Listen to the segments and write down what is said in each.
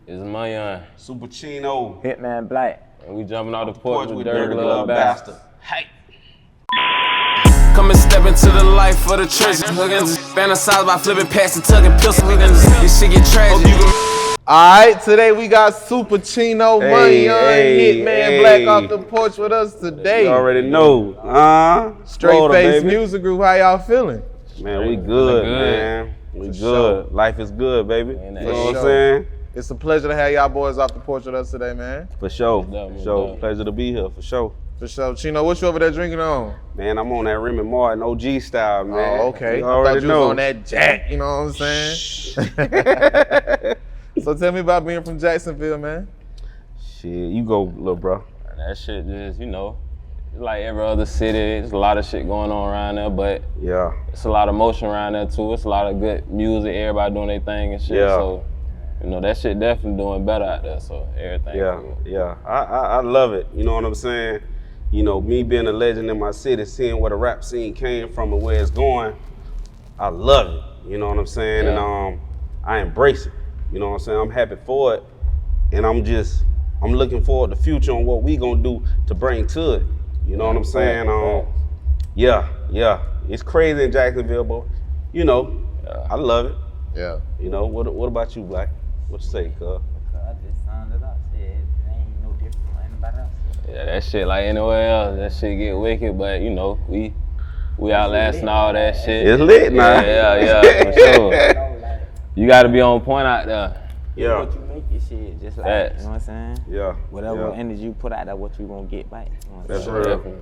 It's Munnyun. Supa Chino. Hitman Black. And we jumping out the porch with Dirty Glove Bastard. Hey. Come and step into the life of the church. Hookins fantasize about flipping past and tugging pistol. This shit get tragic. Alright, today we got Supa Chino, Munnyun, Hitman Black off the porch with us today. You already know. Str8face music group, how y'all feeling? Man, we good, man. We good. Sure. Life is good, baby. Man, You know what I'm saying? It's a pleasure to have y'all boys off the porch with us today, man. For sure. Definitely, For sure. definitely. Pleasure to be here, for sure. For sure. Chino, what you over there drinking on? Man, I'm on that Remy Martin OG style, man. Oh, okay. You I thought already you know. was on that Jack, you know what I'm saying? So tell me about being from Jacksonville, man. Shit, you go, little bro. That shit just, you know, it's like every other city. There's a lot of shit going on around there, but Yeah. it's a lot of motion around there too. It's a lot of good music, everybody doing their thing and shit. Yeah. So, you know, that shit definitely doing better out there. So everything. Yeah, cool. yeah. I love it. You know what I'm saying? You know, me being a legend in my city, seeing where the rap scene came from and where it's going, I love it. You know what I'm saying? Yeah. And I embrace it. You know what I'm saying? I'm happy for it. And I'm looking forward to the future on what we gonna do to bring to it. You know what I'm saying? Yeah. It's crazy in Jacksonville, but you know, I love it. Yeah. You know, what about you, Black? What you say, cuz? I just sounded up. Shit, it ain't no different from anybody else. Yeah, that shit like anywhere else, that shit get wicked, but you know, we outlasting all that shit. It's lit now. Yeah, for sure. You gotta be on point out there. Yeah. What you make your shit, just like, Facts. you know what I'm saying? Yeah. Whatever yeah. energy you put out there, what you gonna get back. You know what I'm That's saying? real.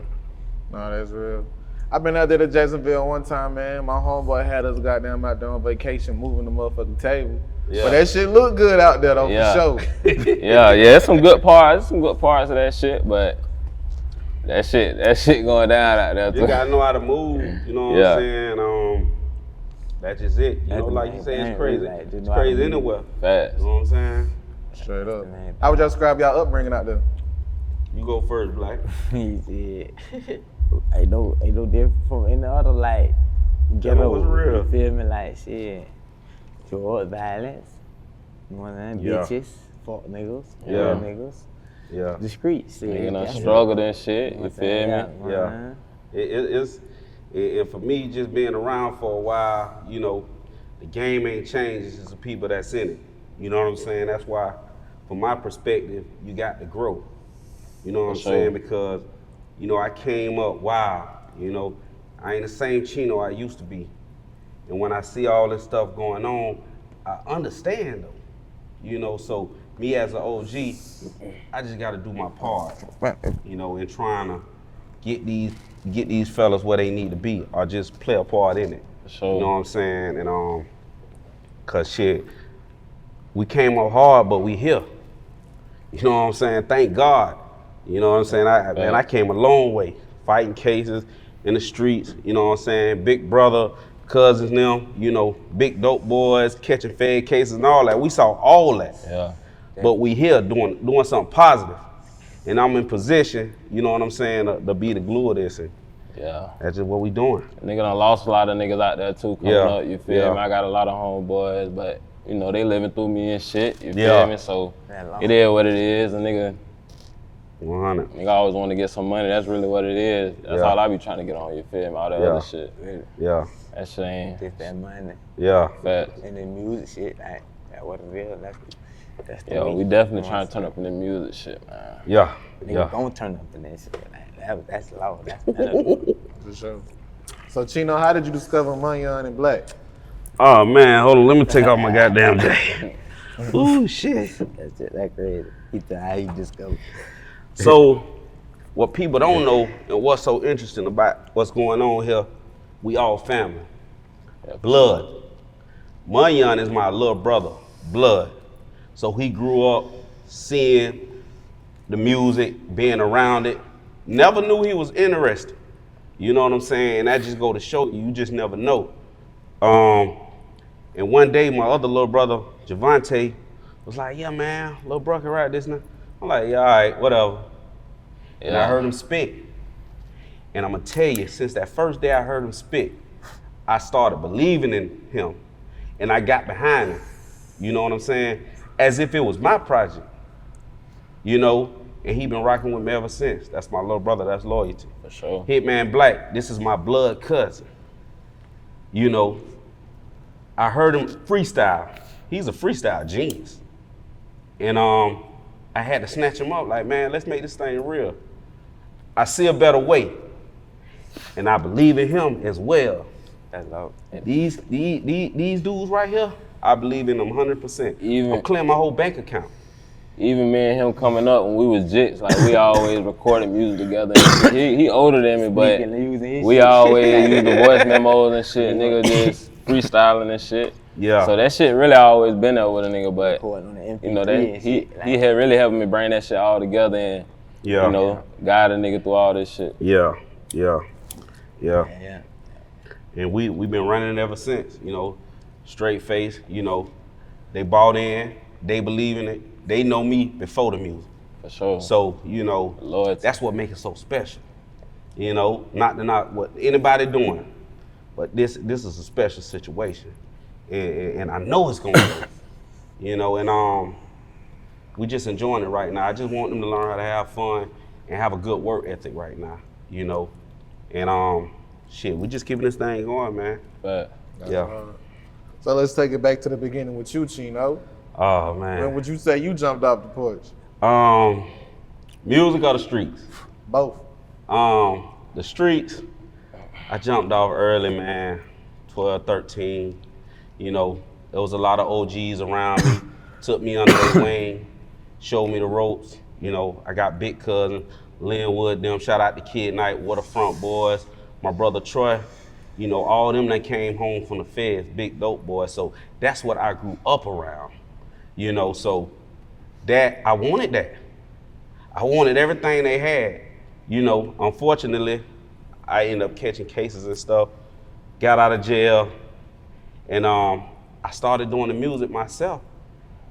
No, that's real. I've been out there to Jacksonville one time, man. My homeboy had us goddamn out there on vacation moving the motherfucking table. Yeah. But that shit look good out there though, Yeah. for sure. Yeah, there's some good parts of that shit, but that shit going down out there You too. gotta know how to move, you know what Yeah. I'm saying? That's just it. You know, the like main you say, it's thing, crazy. like, just It's know how to crazy move. anywhere. Facts. You know what I'm saying? Straight up. Man. How would y'all describe y'all upbringing out there? You go first, Black. Shit. ain't no different from any other like ghetto. what's real. You feel me? Like shit. Drug violence. You know what I'm saying? Yeah. Bitches, fuck niggas, Yeah. real niggas. Yeah. The streets. Shit. Nigga done That's it. struggled and shit, You know you what I'm feel saying? me? You know what Yeah. I'm saying? And for me, just being around for a while, you know, the game ain't changed. It's just the people that's in it. You know what I'm saying? That's why, from my perspective, you got to grow. You know what I'm For sure. saying? Because, you know, I came up wild. You know, I ain't the same Chino I used to be. And when I see all this stuff going on, I understand them. You know, so me as an OG, I just got to do my part. You know, in trying to get these fellas where they need to be, or just play a part in it. For sure. You know what I'm saying? And cause shit, we came up hard, but we here. You know what I'm saying? Thank God. You know what I'm saying? Man, I came a long way, fighting cases in the streets. You know what I'm saying? Big brother, cousins, them. You know, big dope boys catching fed cases and all that. We saw all that. Yeah. But we here doing something positive. And I'm in position, you know what I'm saying, to be the glue of this. And Yeah. that's just what we doing. Nigga done lost a lot of niggas out there too coming Yeah. up, you feel Yeah. me? I got a lot of homeboys, but you know, they living through me and shit, you Yeah. feel me? So That long. it is what it is, and nigga 100. always want to get some money, that's really what it is. That's Yeah. all I be trying to get on, you feel me? All that Yeah. other shit. Yeah. That shit ain't Just that money Yeah. facts. and the music shit. Like that what it is. That's the Yo, meat. we definitely You know trying what to turn up in the music shit, man. Yeah. Nigga Yeah. gonna turn up in that shit. Like, that's low. That's medical. For sure. So Chino, how did you discover Munnyun and Black? Oh man, hold on, let me take off my goddamn jacket. Ooh, shit. That's it. That crazy. He said how you discovered. So, what people don't know and what's so interesting about what's going on here, we all family. Blood. Munnyun is my little brother, blood. So he grew up seeing the music, being around it. Never knew he was interested. You know what I'm saying? And that just go to show you just never know. And one day my other little brother, Javante, was like, yeah man, little bro can write this now. I'm like, yeah, all right, whatever. And I heard him spit. And I'm gonna tell you, since that first day I heard him spit, I started believing in him. And I got behind him. You know what I'm saying? as if it was my project, you know, and he been rocking with me ever since. That's my little brother, that's loyalty. For sure. Hitman Black, this is my blood cousin. You know, I heard him freestyle. He's a freestyle genius. And I had to snatch him up like, man, let's make this thing real. I see a better way. And I believe in him as well. That's dope. These dudes right here, I believe in them 100%. I'm clearing my whole bank account. Even me and him coming up when we was jits, like we always recorded music together. And shit. He older than me, but we always use the voice memos and shit. Nigga just freestyling and shit. Yeah. So that shit really always been there with a nigga, but you know that he had really helped me bring that shit all together and you know guide a nigga through all this shit. Yeah. And we been running it ever since. You know, Str8face. You know, they bought in. They believe in it. They know me before the music. For sure. So, you know, loyalty. That's what makes it so special. You know, not what anybody doing, but this is a special situation. And I know it's gonna go. You know, and we just enjoying it right now. I just want them to learn how to have fun and have a good work ethic right now, you know. And shit, we just keeping this thing going, man. But yeah. So let's take it back to the beginning with you, Chino. Oh man. When would you say you jumped off the porch? Music or the streets? Both. The streets, I jumped off early, man. 12, 13. You know, there was a lot of OGs around me, took me under their wing, showed me the ropes. You know, I got big cousin, Linwood, them, shout out to Kid Night, Waterfront Boys, my brother Troy. You know, all them that came home from the feds, big dope boys. So that's what I grew up around. You know, so that, I wanted that. I wanted everything they had. You know, unfortunately, I ended up catching cases and stuff, got out of jail, and I started doing the music myself.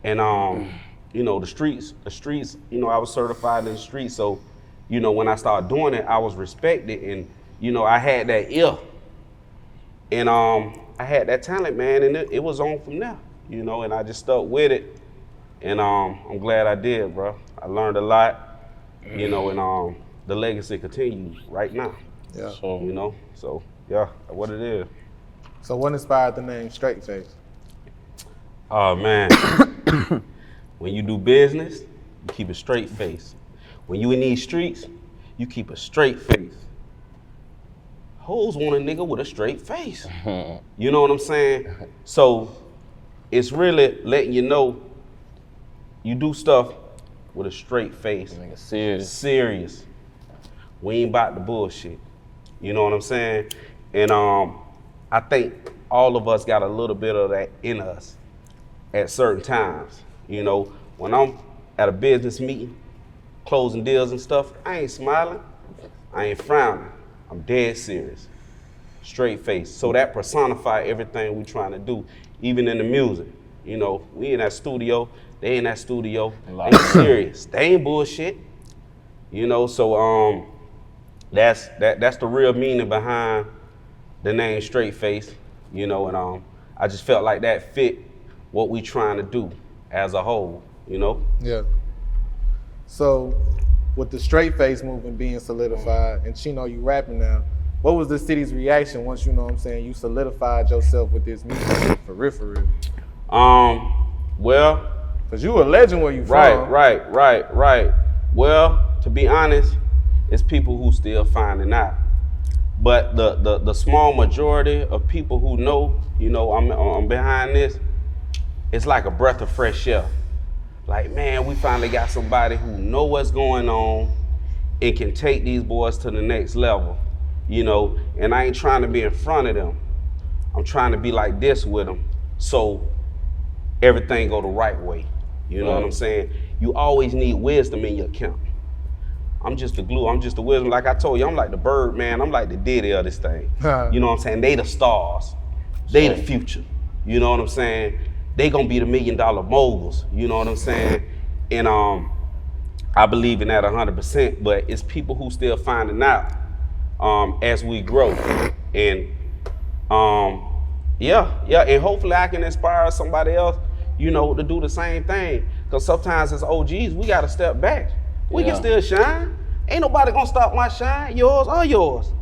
And you know, the streets, you know, I was certified in the streets. So, you know, when I started doing it, I was respected, and, you know, I had that ear. And I had that talent, man, and it was on from there, you know, and I just stuck with it. And I'm glad I did, bro. I learned a lot, you know, and the legacy continues right now. Yeah. So, you know, so yeah, what it is. So what inspired the name Str8face? Oh man, when you do business, you keep a straight face. When you in these streets, you keep a straight face. Hoes want a nigga with a straight face. You know what I'm saying? So it's really letting you know you do stuff with a straight face. nigga serious. Serious. We ain't about the bullshit. You know what I'm saying? And I think all of us got a little bit of that in us at certain times. You know, when I'm at a business meeting, closing deals and stuff, I ain't smiling, I ain't frowning. I'm dead serious, straight face. So that personify everything we trying to do, even in the music. You know, we in that studio, they in that studio, they serious, they ain't bullshit. You know, so that's the real meaning behind the name Str8face. You know, and I just felt like that fit what we trying to do as a whole. You know. Yeah. So, with the Str8face movement being solidified, and Chino, you rapping now, what was the city's reaction once, you know what I'm saying, you solidified yourself with this music for real? Well, cause you a legend where you from. Right. Well, to be honest, it's people who still finding out. But the small majority of people who know, you know, I'm behind this, it's like a breath of fresh air. Like, man, we finally got somebody who know what's going on and can take these boys to the next level, you know, and I ain't trying to be in front of them. I'm trying to be like this with them so everything go the right way. You know what I'm saying? You always need wisdom in your camp. I'm just the glue, I'm just the wisdom. Like I told you, I'm like the bird, man. I'm like the Diddy of this thing. You know what I'm saying? They the stars. They the future. You know what I'm saying? They gonna be the $1 million moguls. You know what I'm saying? And I believe in that 100%, but it's people who still finding out as we grow. And yeah, and hopefully I can inspire somebody else, you know, to do the same thing. Because sometimes as OGs, we got to step back. We can still shine. Ain't nobody gonna stop my shine, yours or yours.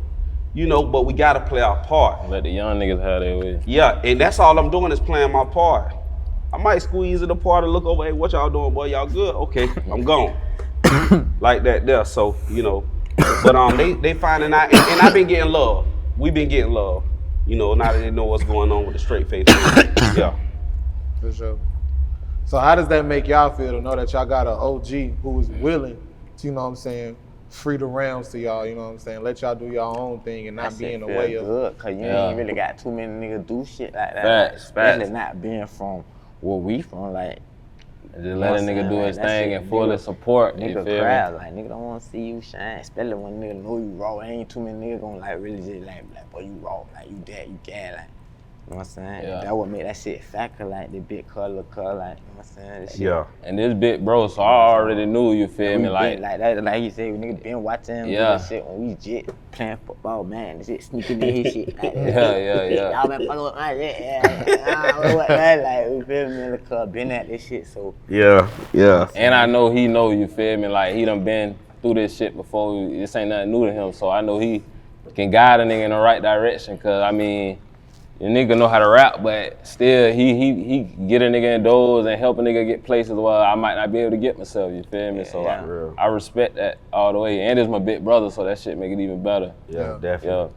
You know, but we gotta play our part. Let the young niggas have their way. Yeah, and that's all I'm doing is playing my part. I might squeeze it apart and look over, hey, what y'all doing, boy? Y'all good? Okay, I'm gone. Like that there, so, you know. But they finding out, and I've been getting love. We been getting love. You know, now that they know what's going on with the Str8face. Yeah. For sure. So how does that make y'all feel to know that y'all got an OG who is willing to, you know what I'm saying, free the realms to y'all, you know what I'm saying, let y'all do your own thing and not be in the way of. Good, cause you ain't really got too many niggas do shit like that. Especially not being from where we from, like. Just let a nigga do his thing and fully support. Nigga crowd, like nigga don't want to see you shine, especially when nigga know you raw. Ain't too many niggas gonna like really just like boy you raw, like you that, you can, like. You know what I'm saying? Yeah. That would make that shit factor, like the big color, like, you know what I'm saying? Shit. Yeah. And this big bro, so I already knew, you feel me? Like that, like you said, nigga been watching him do that shit when we just playing football, man. This shit sneaking in his shit. Like, yeah. Y'all been fucking with my shit, like, we feel me in the club, been at this shit, so. Yeah. And I know he know, you feel me? Like he done been through this shit before. This ain't nothing new to him, so I know he can guide a nigga in the right direction, cause I mean, the nigga know how to rap, but still he get a nigga in doors and help a nigga get places where I might not be able to get myself, you feel me? So I respect that all the way. And it's my big brother, so that shit make it even better. Yeah, definitely.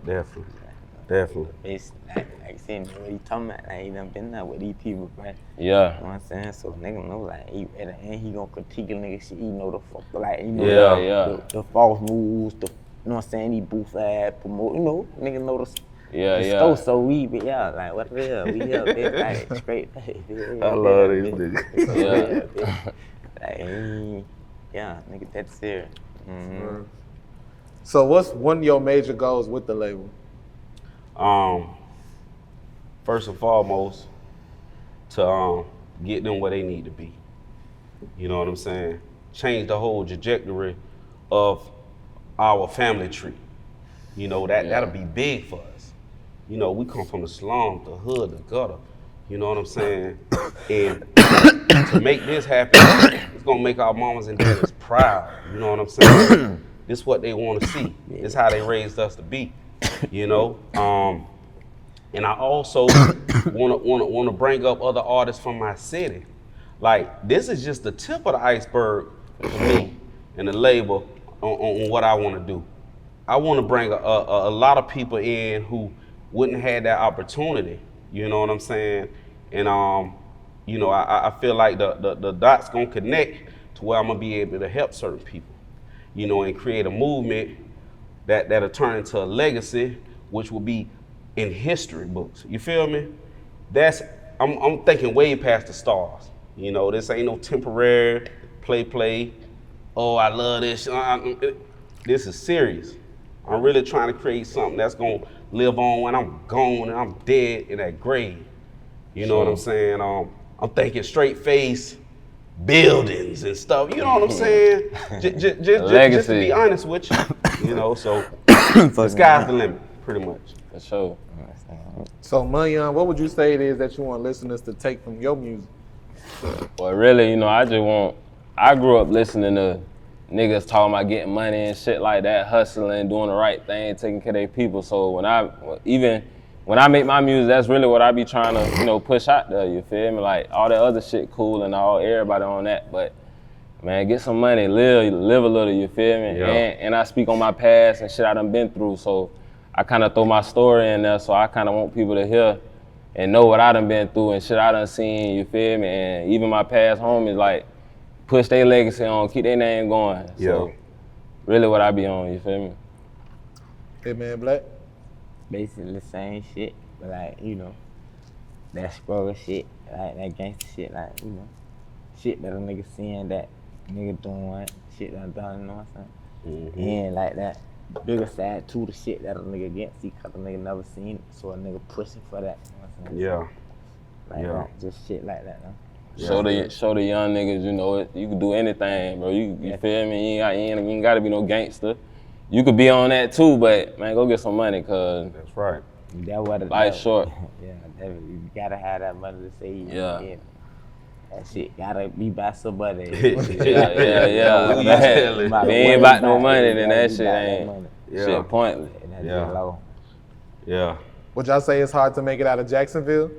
It's like I said, what he talking about, like he done been there with these people, right? Yeah. You know what I'm saying? So nigga know like at the end he gonna critique a nigga shit, he know the fuck, like you know the false moves, the, you know what I'm saying, he booth ad, promote, you know, nigga know the store, so we, but like what the hell, we here, bitch, like Str8face. I love these niggas. Like, nigga, that's serious. Mm-hmm. So what's one of your major goals with the label? First and foremost, to get them where they need to be. You know what I'm saying? Change the whole trajectory of our family tree. You know, that'll be big for us. You know, we come from the slum, the hood, the gutter. You know what I'm saying? And to make this happen, it's gonna make our mamas and daddies proud. You know what I'm saying? This is what they want to see. This is how they raised us to be. You know, and I also want to bring up other artists from my city. Like this is just the tip of the iceberg for me and the label on what I want to do. I want to bring a lot of people in who wouldn't have that opportunity. You know what I'm saying? And you know, I feel like the dots gonna connect to where I'm gonna be able to help certain people. You know, and create a movement that'll turn into a legacy, which will be in history books. You feel me? I'm thinking way past the stars. You know, this ain't no temporary play. Oh, I love this. This is serious. I'm really trying to create something that's gonna live on when I'm gone and I'm dead in that grave. You know what I'm saying? I'm thinking Str8face buildings and stuff. You know what I'm saying? Just to be honest with you. You know, so the sky's the limit, pretty much. For sure. So Munnyun, what would you say it is that you want listeners to take from your music? Well, really, you know, I grew up listening to niggas talking about getting money and shit like that, hustling, doing the right thing, taking care of their people. So when I make my music, that's really what I be trying to, you know, push out there, you feel me? Like all that other shit cool and all, everybody on that, but man, get some money, live a little, you feel me? Yeah. And I speak on my past and shit I done been through, so I kind of throw my story in there, so I kind of want people to hear and know what I done been through and shit I done seen, you feel me? And even my past homies, like, push their legacy on, keep their name going. Yeah. So really what I be on, you feel me? Hitman Black? Basically the same shit, but like, you know, that struggle shit, like that gangster shit, like, you know, shit that a nigga seeing that nigga doing, shit that I done, you know what I'm saying? Mm-hmm. And like that bigger side to the shit that a nigga can't see cause a nigga never seen it, so a nigga pushing for that, you know what I'm saying? Yeah. Like yeah. That, just shit like that, no? Yeah. Show the young niggas, you know, you can do anything, bro. You feel me? You ain't gotta be no gangster. You could be on that too, but man, go get some money, cause that's right. That what life's short. Yeah, definitely. You gotta have that money to save. Yeah. That shit gotta be by somebody. Yeah. If you ain't about no money, then that shit ain't shit pointless. And that's just low. Yeah. Would y'all say it's hard to make it out of Jacksonville?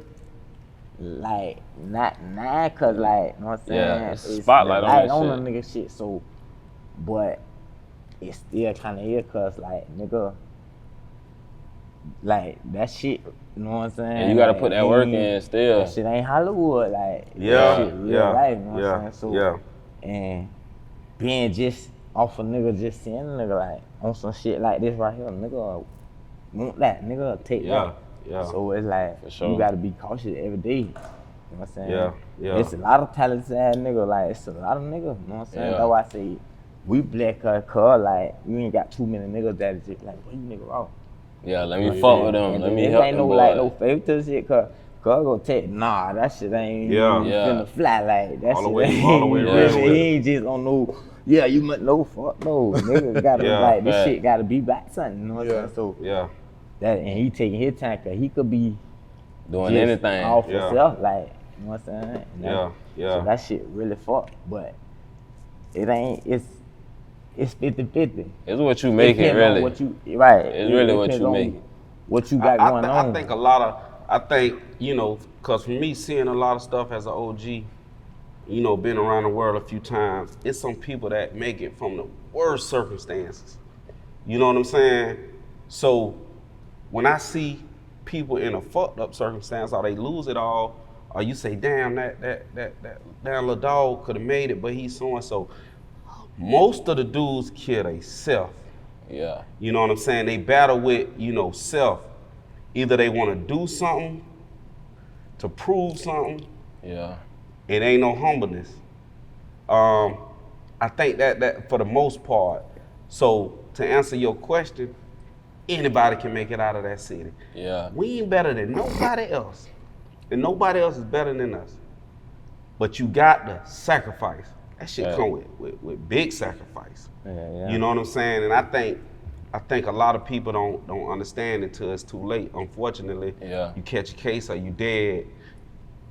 Like, not now, cause like, you know what I'm saying? Yeah, it's a spotlight on that on the nigga shit, so, but it still kinda is, cause like, nigga, like, that shit, you know what I'm saying? And you gotta like, put that work in still. That shit ain't Hollywood, like, Yeah, that shit real life, you know what I'm saying? So, yeah. and being just off a nigga, just seeing a nigga, like, on some shit like this right here, nigga, want that, nigga, take that. Yeah. So it's like, you gotta be cautious every day. You know what I'm saying? Yeah. It's a lot of talented ass nigga, like, it's a lot of niggas, you know what I'm saying? That's why I say, we black cuz, like, you ain't got too many niggas that is just like, what you nigga wrong? Yeah, let me fuck with them, let me help them. Ain't no, like, no favor to the shit, cuz go take, nah, that shit ain't finna fly, like, that all shit the way real. He ain't just on no, yeah, you must know, fuck no, nigga gotta, like, this shit gotta be back something, you know what I'm saying? So, that, and he taking his time, cause he could be doing anything off himself, like, you know what I'm saying? Yeah. So that shit really fucked, but it ain't. It's 50-50. It's what you make it really. What you right? It's really what you make. What you got going on? I think you know, cause for me seeing a lot of stuff as an OG, you know, been around the world a few times. It's some people that make it from the worst circumstances. You know what I'm saying? So when I see people in a fucked up circumstance, or they lose it all, or you say, damn, that little dog could have made it, but he's so and so. Most of the dudes kill themselves. Yeah. You know what I'm saying? They battle with, you know, self. Either they want to do something to prove something. Yeah. It ain't no humbleness. I think that for the most part. So to answer your question, anybody can make it out of that city. Yeah. We ain't better than nobody else. And nobody else is better than us. But you got to sacrifice. That shit come with big sacrifice. Yeah. You know what I'm saying? And I think a lot of people don't understand it till it's too late. Unfortunately, you catch a case or you dead,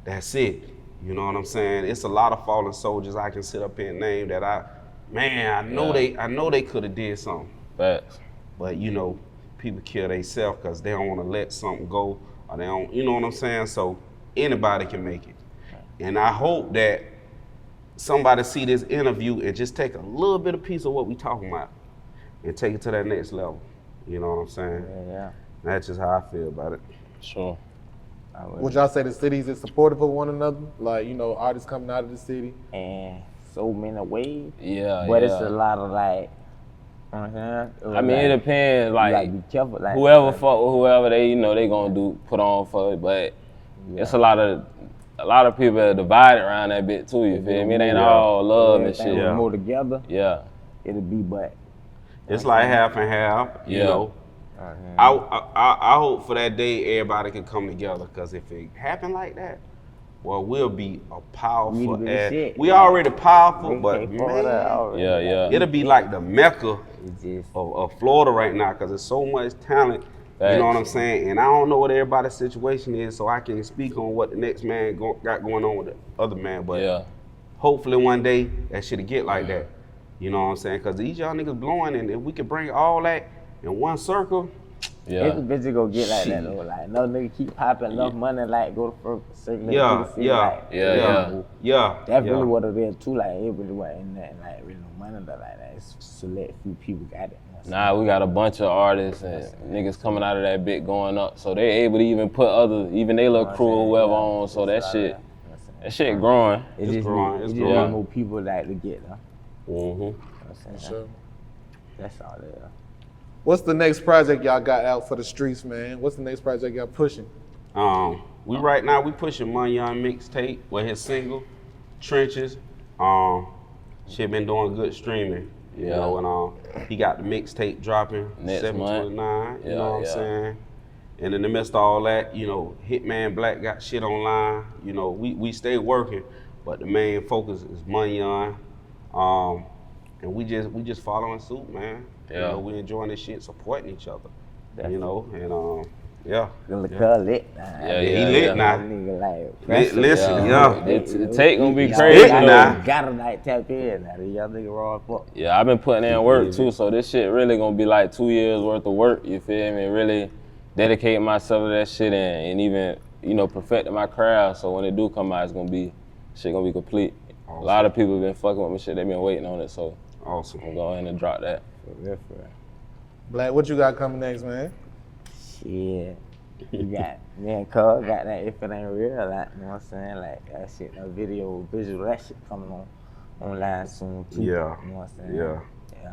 that's it. You know what I'm saying? It's a lot of fallen soldiers I can sit up here and name that I know they could have did something. Facts. But you know, people kill themselves because they don't want to let something go, or they don't, you know what I'm saying? So anybody can make it. And I hope that somebody see this interview and just take a little bit of piece of what we talking about and take it to that next level. You know what I'm saying? Yeah. That's just how I feel about it. Sure. Would y'all say the cities is supportive of one another? Like, you know, artists coming out of the city? And so many ways. Yeah. But it's a lot of like, you know what I'm saying? I mean, it depends. Like, be careful. Like, whoever fuck with whoever, they gonna put on for it. But it's a lot of people that divided around that bit too. You feel me? It ain't all love and shit. Yeah. More together. Yeah. It'll be, but it's like half and half. You know. I hope for that day everybody can come together, because if it happen like that, well, we'll be a powerful ass. We already powerful, but man, it'll be like the Mecca of Florida right now, because there's so much talent. You know what I'm saying? And I don't know what everybody's situation is, so I can't speak on what the next man got going on with the other man. But hopefully one day that shit'll get like that. You know what I'm saying? Because these y'all niggas blowing, and if we could bring all that in one circle, it's a bitch go get like that though. Like, no nigga keep popping enough money, like go to first certain That's really what it is too. Like, it really wasn't nothing like really no money like that. It's select few people got it. Nah, we got a bunch of artists and niggas coming out of that bit going up, so they able to even put even they little crew or whoever on. So that shit growing. It's growing. It's growing. More people like to get though. Sure. That's all it is. What's the next project y'all got out for the streets, man? What's the next project y'all pushing? We right now we pushing Munnyun mixtape with his single, Trenches. Shit been doing good streaming. You know, and he got the mixtape dropping next 7/29. month. You know what I'm saying? And in the midst of all that, you know, Hitman Black got shit online. You know, we stay working, but the main focus is Munnyun. And we just following suit, man. You know, we enjoying this shit, supporting each other. You know, and Yeah. The car lit. He lit now. Nigga like Listen, The take gonna be y'all crazy gotta though. like tap in now. Y'all nigga raw as fuck. Yeah, I've been putting in work too, so this shit really gonna be like 2 years worth of work, you feel me? Really dedicating myself to that shit and even, you know, perfecting my craft, so when it do come out, it's gonna be, shit gonna be complete. Awesome. A lot of people been fucking with me shit, they been waiting on it, so Awesome. I'm gonna go ahead and drop that. For real. Black, what you got coming next, man? Shit. You got me and Cub got that if it ain't real, like, you know what I'm saying? Like that shit, that video, visual, that shit coming online soon too. Yeah. You know what I'm saying?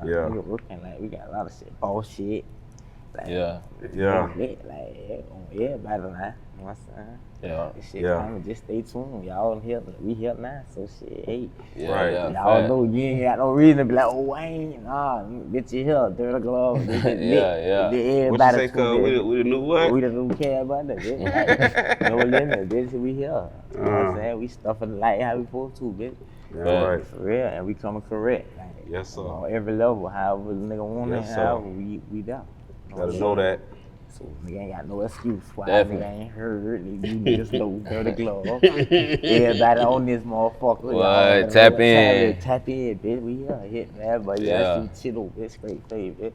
Yeah. We working like we got a lot of shit. Bullshit. Like, Yeah. Lit, like on everybody now. You know what I'm saying? Yeah. This shit Yeah. coming, just stay tuned. Y'all here, we here now, so shit, hey. Yeah, Right. yeah, Y'all fact. know you ain't got no reason to be like, oh, I ain't, nah, bitch, you here, dirty glove. Yeah. What you Everybody say, cuz? We the new what? We don't care about that, bitch. Like, no limit, bitch, we here. You know what I'm saying? We stuffing the light how we supposed to, bitch. Yeah, Yeah. right. For real, and we coming correct. Like, Yes, sir. on every level, however the nigga want Yes, it, sir. however we down. Gotta know that. So nigga ain't got no excuse why Definitely. nigga ain't heard. You just know dirty glove. Everybody on this motherfucker. What? y'all Tap know in. Tap in, bitch. We here, hit man, but Yeah. Supa Chino, bitch, Str8face, bitch. You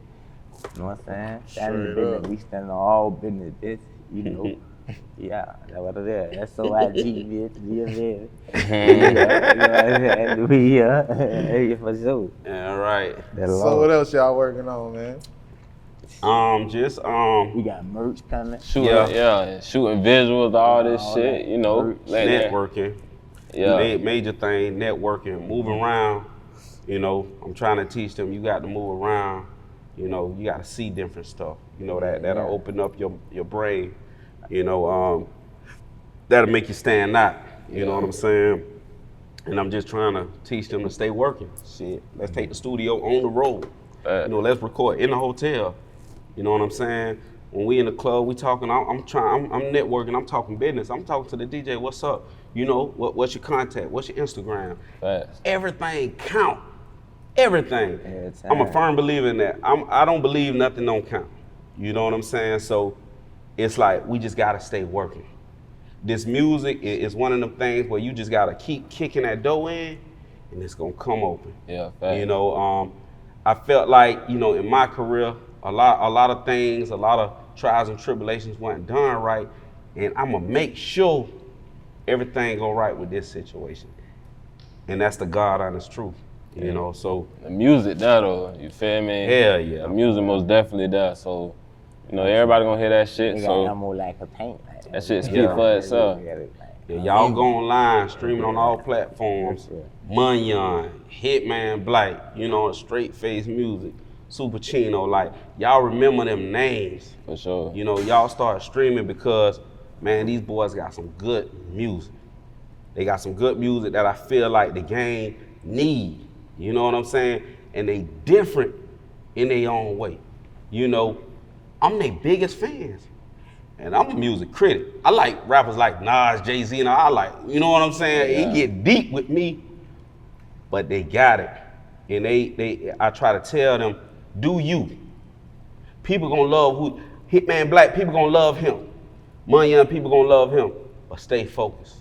know what I'm saying? Standing Straight business, up. we standing on all business, bitch. You know. Yeah, that's what it is. That's so IG, bitch. Yeah, man. You know what I'm saying? We here. Hey, for sure. Yeah, right. That's So what else y'all working on, man? We got merch coming. Shooting visuals, all this All shit, that. you know. Merch. Let that- Networking. Yeah. Major thing, networking, moving around. You know, I'm trying to teach them you got to move around. You know, you got to see different stuff. You know, that'll open up your brain. You know, that'll make you stand out. You know what I'm saying? And I'm just trying to teach them to stay working. Shit, let's take the studio on the road. You know, let's record in the hotel. You know what I'm saying? When we in the club, we talking. I'm networking. I'm talking business. I'm talking to the DJ. What's up? You know, what's your contact? What's your Instagram? Facts. Everything count. Everything. Every I'm a time. firm believer in that. I don't believe nothing don't count. You know what I'm saying? So it's like we just gotta stay working. This music is one of them things where you just gotta keep kicking that door in, and it's gonna come open. Yeah, facts. You know, I felt like, you know, in my career, a lot of things, a lot of trials and tribulations weren't done right, and I'm gonna make sure everything go right with this situation. And that's the God honest truth, you know. So The music there though, you feel me? hell yeah. The music most definitely there, so you know everybody gonna hear that shit. We got So ammo like a tank. Like that shit speak Yeah. for itself. Yeah, y'all go online, streaming on all platforms. Munnyun, Hitman Black, you know, Str8face music, Supa Chino, like y'all remember them names. For sure. You know, y'all start streaming because, man, these boys got some good music. They got some good music that I feel like the game need. You know what I'm saying? And they different in their own way. You know, I'm their biggest fans. And I'm a music critic. I like rappers like Nas, Jay-Z, and I like, you know what I'm saying? It get deep with me, but they got it. And I try to tell them, do you. People gonna love Hitman Black, people gonna love him. Munnyun, people gonna love him. But stay focused.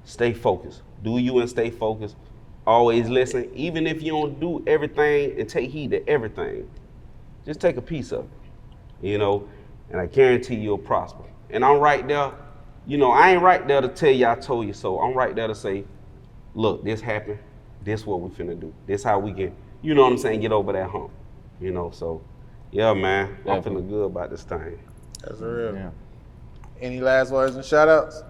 Stay focused. Do you and stay focused. Always listen. Even if you don't do everything and take heed to everything, just take a piece of it, you know, and I guarantee you'll prosper. And I'm right there, you know, I ain't right there to tell you I told you so. I'm right there to say, look, this happened. This what we finna do. This how we get, you know what I'm saying, get over that hump. You know, so yeah, man, I'm feeling good about this thing. That's real. Yeah. Any last words and shout outs?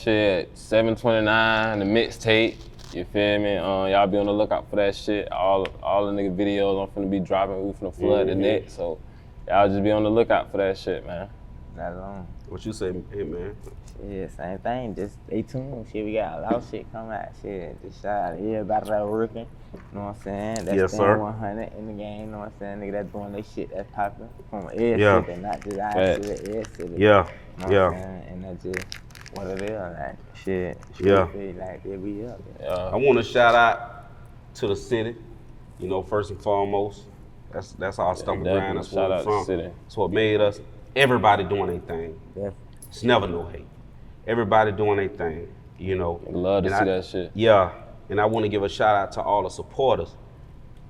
Shit, 729, the mixtape. You feel me? Y'all be on the lookout for that shit. All the nigga videos I'm finna be dropping. We finna flood the net. So y'all just be on the lookout for that shit, man. Not long. What you say, hey, man? Yeah, same thing. Just stay tuned. Shit, we got a lot of shit coming out. Shit, just shout out to everybody that working. You know what I'm saying? That's Yes, staying sir. 100 in the game. You know what I'm saying? Nigga that's doing their shit that's popular from every Yeah. city, not just our Facts. city, every city. Yeah, You know what I'm yeah. saying? And that's just what it is. Like, shit. Yeah. Like, there we up. I want to shout out to the city, you know, first and foremost. That's our stomach Definitely. grind. That's Shout where out we're to from. City. That's what made us. Everybody doing their thing. Definitely. It's never no hate. Everybody doing their thing, you know. Love to And see that shit. Yeah, and I want to give a shout out to all the supporters,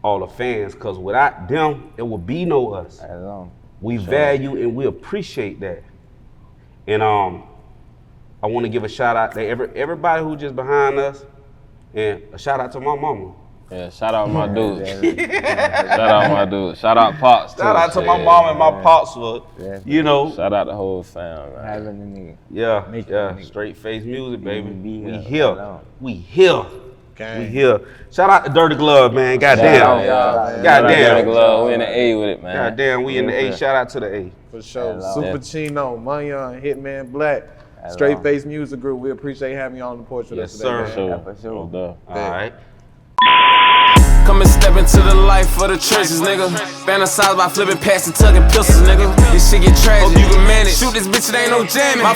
all the fans, because without them, it would be no us. We value and we appreciate that. And I want to give a shout out to everybody who just behind us, and a shout out to my mama. Yeah, shout out my dude. Shout out my dude. Shout out Pops too. Shout out to my mom and my pops for, you know. Shout out the whole fam, man. Having a nigga. Yeah, Make it, yeah. nigga. Str8face music, baby. be We here. here. We here. Gang. We here. Shout out to Dirty Glove, man. Shout out, Goddamn. y'all. Goddamn. Glove. We in the A with it, man. Goddamn, we in the A. Shout out to the A. For sure. Hello. Supa Chino, Munnyun, Hitman Black, Str8face Music Group. We appreciate having you on the porch with Yes, us today. sir. man. Sure. For sure. No doubt. All right. Come and step into the life of the trenches, nigga. Fantasize by flipping past and tugging pistols, nigga. This shit get tragic. Hope you can manage. Shoot this bitch, it ain't no jamming. My